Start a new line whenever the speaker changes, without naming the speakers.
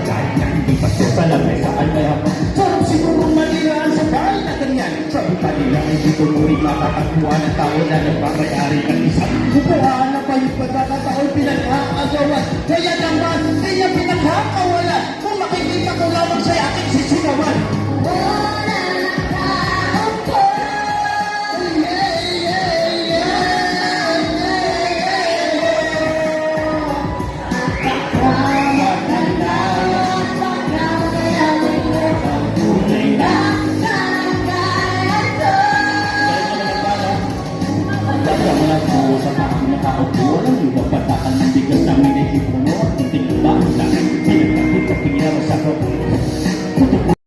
kahit na hindi pa siya sa lamay saan kaya pa. Sarap siguro manilaan sa bahay na ganyan. Sabi pa nila ay dito mo rin makakakuha ng tao na nagpapayari ng isang bukuhaan na pa yung pagkakataon pinag-aagawan. Kaya naman, kaya pinagkakawalan. Kung makikita ko lamang sa aking sisigawan. Sa mga tao, walang iba patakan ng bigas na may nakipuno at tingin ba